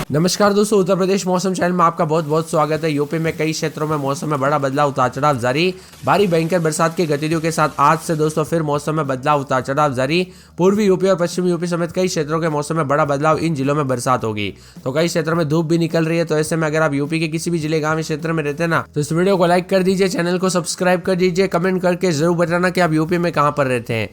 नमस्कार दोस्तों, उत्तर प्रदेश मौसम चैनल में आपका बहुत बहुत स्वागत है। यूपी में कई क्षेत्रों में मौसम में बड़ा बदलाव उतार चढ़ाव जारी। भारी भयंकर बरसात की गतिविधियों के साथ आज से दोस्तों फिर मौसम में बदलाव उतार चढ़ाव जारी। पूर्वी यूपी और पश्चिमी यूपी समेत कई क्षेत्रों के मौसम में बड़ा बदलाव, इन जिलों में बरसात होगी तो कई क्षेत्रों में धूप भी निकल रही है। तो ऐसे में अगर आप यूपी के किसी भी जिले, गाँव, क्षेत्र में रहते हैं ना, तो इस वीडियो को लाइक कर दीजिए, चैनल को सब्सक्राइब कर दीजिए, कमेंट करके जरूर बताना कि आप यूपी में कहाँ पर रहते हैं।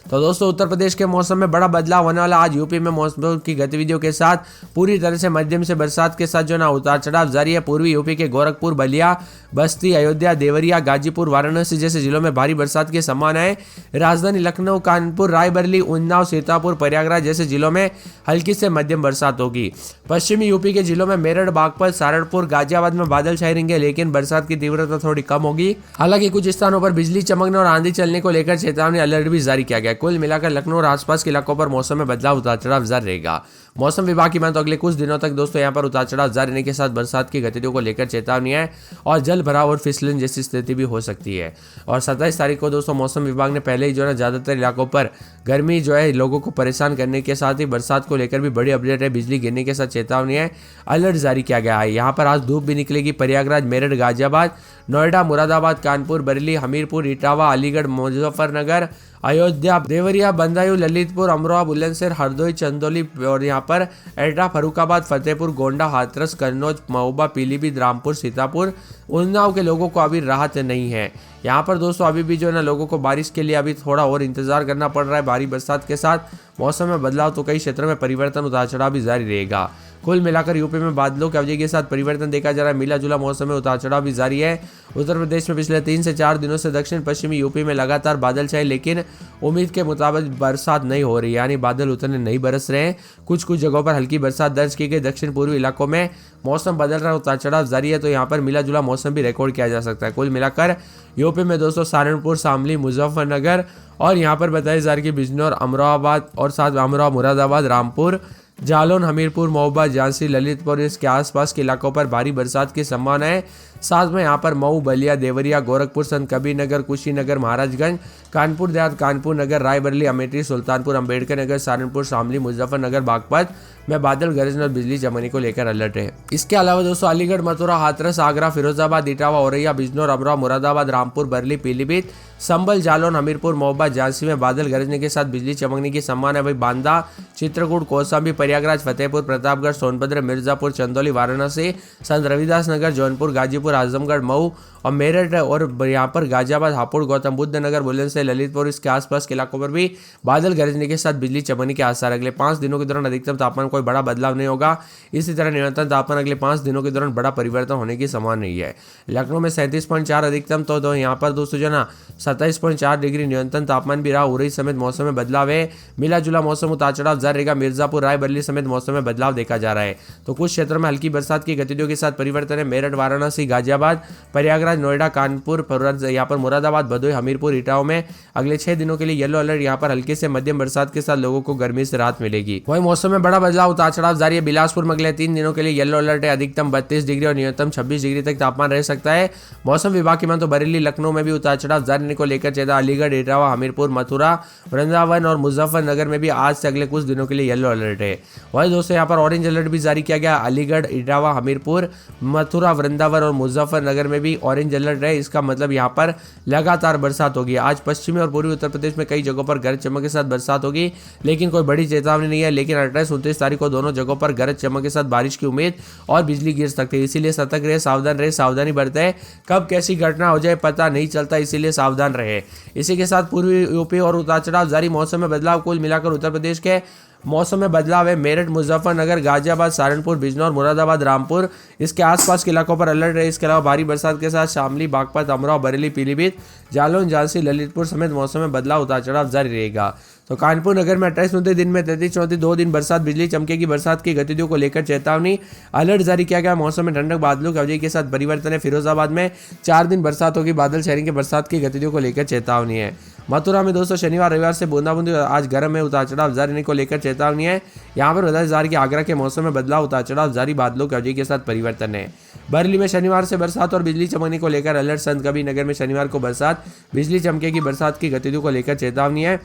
तो दोस्तों उत्तर प्रदेश के मौसम में बड़ा बदलाव होने वाला। आज यूपी में मौसम की गतिविधियों के साथ पूरी तरह से मध्यम से बरसात के साथ जो ना उतार चढ़ाव जारी है। पूर्वी यूपी के गोरखपुर, बलिया, बस्ती, अयोध्या, देवरिया, गाजीपुर, वाराणसी जैसे जिलों में भारी बरसात की संभावना है। राजधानी लखनऊ, कानपुर, रायबरेली, उन्नाव, सीतापुर, प्रयागराज जैसे जिलों में हल्की से मध्यम बरसात होगी। पश्चिमी यूपी के जिलों में मेरठ, बागपत, सहारनपुर, गाजियाबाद में बादल छाए रहेंगे, लेकिन बरसात की तीव्रता थोड़ी कम होगी। हालांकि कुछ स्थानों पर बिजली चमकने और आंधी चलने को लेकर चेतावनी अलर्ट भी जारी किया गया। कुल मिलाकर लखनऊ और आसपास के इलाकों पर मौसम में बदलाव उतार चढ़ाव जारी रहेगा। मौसम विभाग की माने तो अगले कुछ दिनों तक दोस्तों यहाँ पर उतार चढ़ाव जारी रहने के साथ बरसात की गतिविधियों को लेकर चेतावनी है और जल भराव और फिसलन जैसी स्थिति भी हो सकती है। और 27 तारीख को दोस्तों मौसम विभाग ने पहले ही जो है ज्यादातर इलाकों पर गर्मी जो है लोगों को परेशान करने के साथ ही बरसात को लेकर भी बड़ी अपडेट है। बिजली गिरने के साथ चेतावनी है, अलर्ट जारी किया गया है। यहाँ पर आज धूप भी निकलेगी। प्रयागराज, मेरठ, गाजियाबाद, नोएडा, मुरादाबाद, कानपुर, बरेली, हमीरपुर, इटावा, अलीगढ़, मुजफ्फरनगर, अयोध्या, देवरिया, बदायूं, ललितपुर, अमरोहा, बुलंदशहर, हरदोई, चंदौली और यहाँ पर एटा, फर्रुखाबाद, फतेहपुर, गोंडा, हाथरस, कन्नौज, महोबा, पीलीभीत, रामपुर, सीतापुर, उन्नाव के लोगों को अभी राहत नहीं है। यहाँ पर दोस्तों अभी भी जो है ना लोगों को बारिश के लिए अभी थोड़ा और इंतजार करना पड़ रहा है। भारी बरसात के साथ मौसम में बदलाव तो कई क्षेत्रों में परिवर्तन, उतार चढ़ाव भी जारी रहेगा। कुल मिलाकर यूपी में बादलों की अवधि के साथ परिवर्तन देखा जा रहा है। मिला जुला मौसम में उतार चढ़ाव भी जारी है। उत्तर प्रदेश में पिछले 3 से 4 दिनों से दक्षिण पश्चिमी यूपी में लगातार बादल छाए, लेकिन उम्मीद के मुताबिक बरसात नहीं हो रही, यानी बादल उतने नहीं बरस रहे हैं। कुछ जगहों पर हल्की बरसात दर्ज की गई। दक्षिण पूर्वी इलाकों में मौसम बदल रहा है, उतार चढ़ाव जारी है, तो यहाँ पर मिला जुला मौसम भी रिकॉर्ड किया जा सकता है। कुल मिलाकर यूपी में दोस्तों सहारनपुर, शामली, मुजफ्फरनगर और यहाँ पर बताया जा रहा है कि बिजनौर, अमरोहाबाद और साथ अमरोहा, मुरादाबाद, रामपुर, जालौन, हमीरपुर, महोबा, झांसी, ललितपुर इसके आसपास के इलाकों पर भारी बरसात की संभावना है। साथ में यहाँ पर मऊ, बलिया, देवरिया, गोरखपुर, संत कबीर नगर, कुशीनगर, महाराजगंज, कानपुर देहात, कानपुर नगर, रायबरेली, अमेठी, सुल्तानपुर, अम्बेडकर नगर, सहारनपुर, शामली, मुजफ्फरनगर, बागपत में बादल गरजने और बिजली चमकने को लेकर अलर्ट है। इसके अलावा दोस्तों अलीगढ़, मथुरा, हाथरस, आगरा, फिरोजाबाद, इटावा, औरैया, बिजनौर, अमरोहा, मुरादाबाद, रामपुर, बरेली, पीलीभीत, संभल, जालौन, हमीरपुर, महोबा, झांसी में बादल गरजने के साथ बिजली चमकने की संभावना है। वही बांदा, चित्रकूट, कौशाम्बी, प्रयागराज, फतेहपुर, प्रतापगढ़, सोनभद्र, मिर्जापुर, चंदौली, वाराणसी, संत रविदास नगर, जौनपुर, गाजीपुर, आजमगढ़, मऊ और मेरठ और यहाँ पर गाजियाबाद, हापुड़, गौतम बुद्ध नगर, बुलंदशहर, ललितपुर इसके आसपास के इलाकों पर भी बादल गरजने के साथ बिजली चमकने के आसार। अगले 5 दिनों के दौरान अधिकतम तापमान कोई बड़ा बदलाव नहीं होगा। इसी तरह न्यूनतम तापमान अगले 5 दिनों के दौरान बड़ा परिवर्तन होने की संभावना नहीं है। लखनऊ में 37.4 अधिकतम तो यहाँ पर दोस्तों जो ना 27.4 डिग्री न्यूनतम तापमान भी रहा। उरई समेत मौसम में बदलाव है। मिला जुला मौसम उतार चढ़ाव जारी रहेगा। मिर्जापुर, रायबरेली समेत मौसम में बदलाव देखा जा रहा है। तो कुछ क्षेत्रों में हल्की बरसात की गतिविधियों के साथ परिवर्तन है। मेरठ, वाराणसी, गाजियाबाद, प्रयागराज, नोएडा, कानपुर, यहाँ पर मुरादाबाद, भदोही, हमीरपुर, इटावा में अगले 6 दिनों के लिए येलो अलर्ट। यहाँ पर हल्के से मध्यम बरसात के साथ लोगों को गर्मी से राहत मिलेगी। वही मौसम में बड़ा बदलाव, उतार चढ़ाव जारी है। बिलासपुर में अगले 3 दिनों के लिए येलो अलर्ट है। अधिकतम 32 डिग्री और न्यूनतम 26 डिग्री तक तापमान रह सकता है। मौसम विभाग की माने तो बरेली, लखनऊ में भी उतार चढ़ाव जारी रहने को लेकर चेतावनी। अलीगढ़, इटावा, हमीरपुर, मथुरा, वृंदावन और मुजफ्फरनगर में भी आज से अगले कुछ दिनों के लिए येलो अलर्ट है। वही दोस्तों यहाँ पर ऑरेंज अलर्ट भी जारी किया गया। अलीगढ़, इटावा, हमीरपुर, मथुरा, वृंदावन और मुजफ्फरनगर में भी ऑरेंज अलर्ट है। इसका मतलब यहाँ पर लगातार बरसात होगी। आज पश्चिमी और पूर्वी उत्तर प्रदेश में कई जगहों पर गरज चमक के साथ बरसात होगी, लेकिन कोई बड़ी चेतावनी नहीं है। लेकिन 28-29 तारीख को दोनों जगहों पर गरज चमक के साथ बारिश की उम्मीद और बिजली गिर सकती है। इसीलिए सतर्क रहे, सावधान रहे, सावधानी बरतें। कब कैसी घटना हो जाए पता नहीं चलता, इसीलिए सावधान रहे। इसी के साथ पूर्वी यूपी और उतार चढ़ाव जारी। मौसम में बदलाव कुल मिलाकर उत्तर प्रदेश के मौसम में बदलाव है। मेरठ, मुजफ्फरनगर, गाजियाबाद, सहारनपुर, बिजनौर, मुरादाबाद, रामपुर इसके आसपास के इलाकों पर अलर्ट है। इसके अलावा भारी बरसात के साथ शामली, बागपत, अमरोहा, बरेली, पीलीभीत, जालौन, झांसी, ललितपुर समेत मौसम में बदलाव, उतार चढ़ाव जारी रहेगा। तो कानपुर नगर में 28-29 दिन में 33-34 2 दिन बरसात, बिजली चमकेगी। बरसात की गतिविधियों को लेकर चेतावनी, अलर्ट जारी किया गया। मौसम में ठंडक, बादलों की अवधि के साथ परिवर्तन है। फिरोजाबाद में 4 दिन बरसात होगी। बादल छाएंगे। बरसात की गतिविधियों को लेकर चेतावनी है। मथुरा में दोस्तों शनिवार रविवार से बूंदाबूंदी, आज गर्म में उतार चढ़ाव जारी रहने को लेकर चेतावनी है। यहाँ पर बताया जा रहा है कि आगरा के मौसम में बदलाव, उतार चढ़ाव जारी, बादलों की अवधि के साथ परिवर्तन है। बरेली में शनिवार से बरसात और बिजली चमकने को लेकर अलर्ट। संत कबीर नगर में शनिवार को बरसात, बिजली चमकेगी। बरसात की गतिविधियों को लेकर चेतावनी है।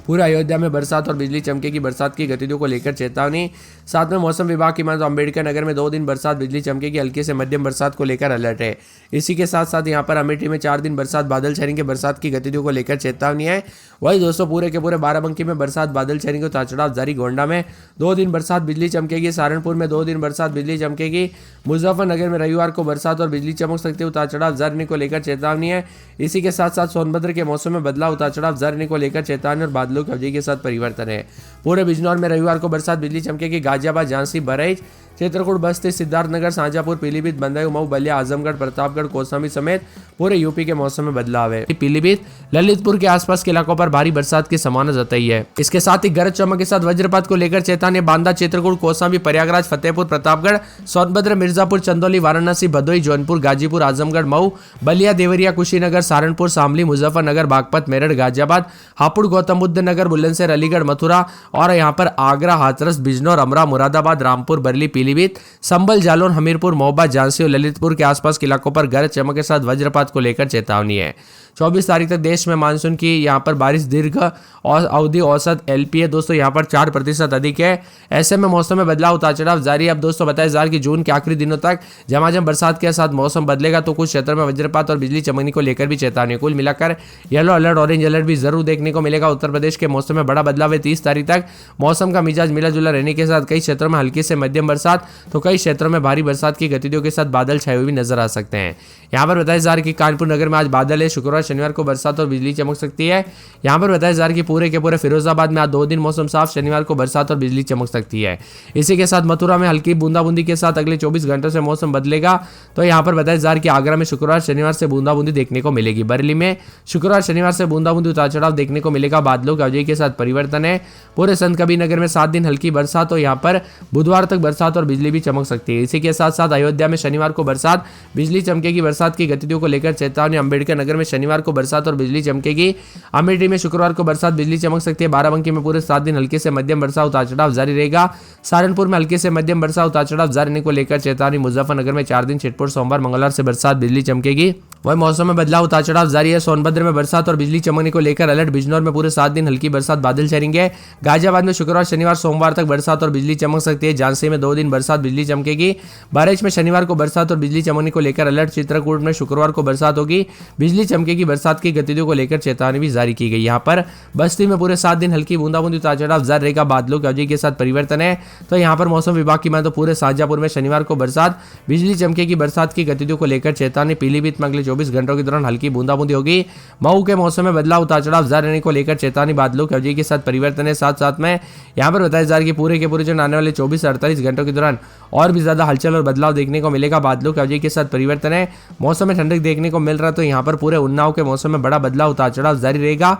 पूरा अयोध्या में बरसात और बिजली चमकेगी, बरसात की गतिविधियों को लेकर चेतावनी। साथ में मौसम विभाग की माने तो अम्बेडकर नगर में 2 दिन बरसात बिजली चमकेगी, हल्की से मध्यम बरसात को लेकर अलर्ट है। इसी के साथ साथ यहाँ पर अमेठी में 4 दिन बरसात बादल छाएंगे, बरसात की गतिविधियों को लेकर चेतावनी है। वही दोस्तों पूरे के पूरे बाराबंकी में बरसात बादल छाएंगे, उतार चढ़ाव जारी। गोंडा में 2 दिन बरसात बिजली चमकेगी, सहारनपुर में 2 दिन बरसात बिजली चमकेगी, मुजफ्फरनगर में रविवार को बरसात और बिजली चमक सकती है, उतार चढ़ाव जारी को लेकर चेतावनी है। इसी के साथ साथ सोनभद्र के मौसम में बदलाव, उतार चढ़ाव जारी को लेकर चेतावनी और बादलों की अवधि के साथ परिवर्तन है। पूरे बिजनौर में रविवार को बरसात बिजली चमकेगी, गाजियाबाद, झांसी, बहराइच, चित्रकूट, बस्ती, सिद्धार्थनगर, शाहजहांपुर, पीलीभीत, बंदायूं, मऊ, बलिया, आजमगढ़, प्रतापगढ़, कौशाम्बी समेत पूरे यूपी के मौसम में बदलाव है। पीलीभीत, ललितपुर के आसपास के इलाकों पर भारी बरसात की संभावना जताई है। इसके साथ ही गरज चमक के साथ वज्रपात को लेकर चेतावनी। बांदा, चित्रकूट, कौशाम्बी, प्रयागराज, फतेहपुर, प्रतापगढ़, सोनभद्र, मिर्जापुर, चंदौली, वाराणसी, भदोही, जौनपुर, गाजीपुर, आजमगढ़, मऊ, बलिया, देवरिया, कुशीनगर, सहारनपुर, शामली, मुजफ्फरनगर, बागपत, मेरठ, गाजियाबाद, हापुड़, गौतम बुद्ध नगर, बुलंदशहर, अलीगढ़, मथुरा और यहाँ पर आगरा, हाथरस, बिजनौर, अमरा, मुरादाबाद, रामपुर, बरेली, पीलीभीत, संभल, जालौन, हमीरपुर, महोबा, झांसी और ललितपुर के आसपास के इलाकों पर गरज चमक के साथ वज्रपात को लेकर चेतावनी है। 24 तारीख तक देश में मानसून की यहाँ पर बारिश दीर्घ और अवधि औसत LPA दोस्तों यहाँ पर 4% अधिक है। ऐसे में मौसम में बदलाव, उतार चढ़ाव जारी। अब दोस्तों बताया जा रहा है कि जून के आखिरी दिनों तक झमाझम बरसात के साथ मौसम बदलेगा, तो कुछ क्षेत्रों में वज्रपात और बिजली चमकने को लेकर भी चेतावनी। कुल मिलाकर येलो अलर्ट, ऑरेंज अलर्ट भी जरूर देखने को मिलेगा। उत्तर प्रदेश के मौसम में बड़ा बदलाव है। 30 तारीख तक मौसम का मिजाज मिला जुला रहने के साथ कई क्षेत्रों में हल्की से मध्यम बरसात, तो कई क्षेत्रों में भारी बरसात की गतिविधियों के साथ बादल छाए हुए भी नजर आ सकते हैं। यहाँ पर बताया जा रहा है कि कानपुर नगर में आज बादल है, शुक्रवार शनिवार को बरसात और बिजली चमक सकती है। यहाँ पर बताया जा रहा है कि पूरे के पूरे फिरोजाबाद में आज 2 दिन मौसम साफ, शनिवार को बरसात और बिजली चमक सकती है। इसी के साथ मथुरा में हल्की बूंदाबूंदी के साथ अगले 24 घंटों से मौसम बदलेगा, तो यहाँ पर बताया जा रहा है कि आगरा में शुक्रवार शनिवार से बूंदाबूंदी देखने को मिलेगी। बरेली में शुक्रवार शनिवार से बूंदाबूंदी, उतार चढ़ाव देखने को मिलेगा, बादलों की अवधि के साथ परिवर्तन है। पूरे संत कबीर नगर में 7 दिन हल्की बरसात, तो यहाँ पर बुधवार तक बरसात और बिजली भी चमक सकती है। इसी के साथ साथ अयोध्या में शनिवार को बरसात बिजली चमकेगी, बरसात की गतिविधियों को लेकर चेतावनी। अम्बेडकर नगर में शनिवार को बरसात और बिजली चमकेगी, अमेठी में शुक्रवार को बरसात बिजली चमक सकती है। बाराबंकी में पूरे 7 दिन हल्के से मध्यम बरसात, उतार चढ़ाव जारी रहेगा। सहारनपुर में हल्के से मध्यम बरसात, उतार चढ़ाव जारी को लेकर चेतावनी। मुजफ्फरनगर में 4 दिन छिटपुर, सोमवार, मंगलवार से बरसात बिजली चमकेगी। वही मौसम में बदलाव, उतार चढ़ाव जारी है। सोनभद्र में बरसात और बिजली चमकने को लेकर अलर्ट। बिजनौर में पूरे 7 दिन हल्की बरसात बादल छाएंगे। गाजियाबाद में शुक्रवार शनिवार सोमवार तक बरसात और बिजली चमक सकती है। झांसी में 2 दिन बरसात बिजली चमकेगी। बहराइच में शनिवार को बरसात और बिजली चमकने को लेकर अलर्ट। चित्रकूट में शुक्रवार को बरसात होगी, बिजली चमकेगी, बरसात की गतिविधियों को लेकर चेतावनी भी जारी की गई। यहाँ पर बस्ती में पूरे 7 दिन हल्की बूंदाबूंदी, उतार चढ़ाव जारी रहेगा, बादलों की अवधि के साथ परिवर्तन है। तो यहाँ पर मौसम विभाग की माने तो पूरे शाहजहांपुर में शनिवार को बरसात बिजली चमकेगी, बरसात की गतिविधियों को लेकर चेतावनी। पीलीभीत में अगले 24 घंटों के दौरान हल्की बूंदाबूंदी होगी। मऊ के मौसम में बदलाव, उतार चढ़ाव जारी रहने को लेकर चेतावनी, बादलों की अवधि के साथ परिवर्तन है। साथ साथ में यहाँ पर बताया जा रहा है कि पूरे के पूरे जो आने वाले 24 से 48 घंटों के दौरान और भी ज्यादा हलचल और बदलाव देखने को मिलेगा, बादलों की अवधि के साथ परिवर्तन है। मौसम में ठंडक देखने को मिल रहा है, तो यहाँ पर पूरे उन्नाव के मौसम में बड़ा बदलाव, उतार चढ़ाव जारी रहेगा।